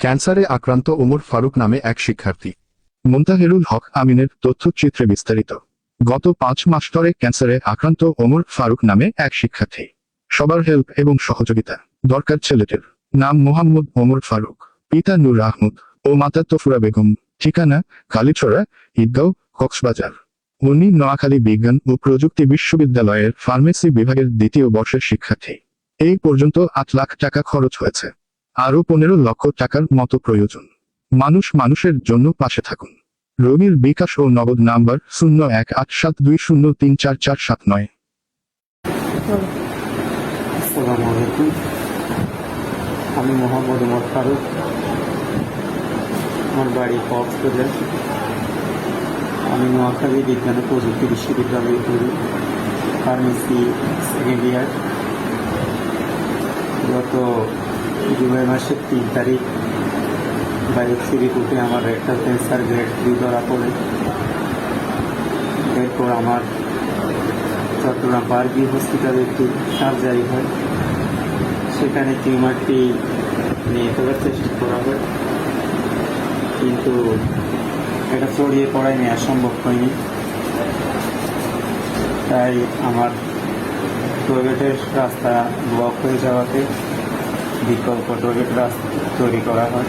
ক্যান্সারে আক্রান্ত ওমর ফারুক নামে এক শিক্ষার্থী। মুনতাহেরুল হক আমিনের তথ্যচিত্রে বিস্তারিত। গত 5 মাস ধরে ক্যান্সারে আক্রান্ত ওমর ফারুক নামে এক শিক্ষার্থী। সবার হেল্প এবং সহযোগিতা দরকার ছেলেটির। নাম মোহাম্মদ ওমর ফারুক, পিতা নূর আহমদ ও মাতা তফুরা বেগম। ঠিকানা কালীছড়া, ঈদগাঁও, কক্সবাজার। উনি নোয়াখালী বিজ্ঞান ও প্রযুক্তি বিশ্ববিদ্যালয়ের ফার্মেসি বিভাগের 2য় বর্ষের শিক্ষার্থী। এই পর্যন্ত 8 লাখ টাকা খরচ হয়েছে। আরও 15 লক্ষ টাকার মতো প্রয়োজন। মানুষের জন্য পাশে থাকুন। রোগীর বিকাশ ও নগদ নাম্বার 018720344479। আসসালামু আলাইকুম। আমি মোহাম্মদ ওমর ফারুক। আমার বাড়ি কক্সবাজার। আমি নোয়াখালী বিজ্ঞান ও প্রযুক্তি বিশ্ববিদ্যালয়ে পড়ি, ফার্মেসি সেকেন্ড ইয়ার। গত জুলাই মাসের 3 তারিখ বায়োপসি রিপোর্টে আমার একটা ক্যান্সার গ্রেড 3 ধরা পড়ে। এরপর আমার চট্টগ্রাম পারভি হসপিটালে একটি সার্জারি হয়। সেখানে টিউমারটি নিয়ে ফেলার চেষ্টা করা হয়, কিন্তু এটা ছড়িয়ে পড়ায় নেওয়া সম্ভব হয়নি। তাই আমার টয়লেটের রাস্তা ব্লক হয়ে যাওয়াতে বিকল্প টয়লেট রাস্তা তৈরি করা হয়।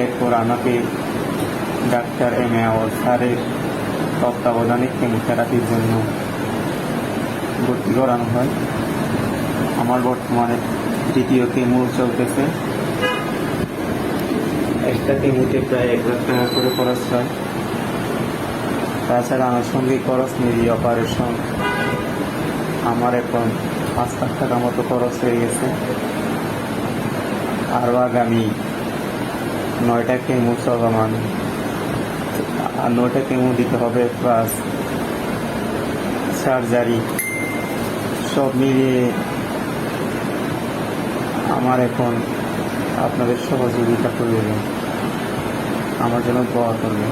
এরপর আমাকে ডাক্তার এমএআর স্যারের তত্ত্বাবধানে কেমোথেরাপির জন্য ভর্তি করানো হয়। আমার বর্তমানে 2য় কেমো চলতেছে। একটা কেমোতে প্রায় 1 লাখ টাকা করে খরচ হয়। তাছাড়া আনুষঙ্গিক খরচ মিলিয়ে অপারেশন আমার এখন 5 লাখ টাকা মতো খরচ হয়ে গেছে। আরও আগামী 9টা কেমো চলমান, আর 9টা কেমো দিতে হবে, প্লাস সার্জারি। সব মিলিয়ে আমার এখন আপনাদের সহযোগিতা প্রয়োজন। আমার জন্য দোয়া করবেন।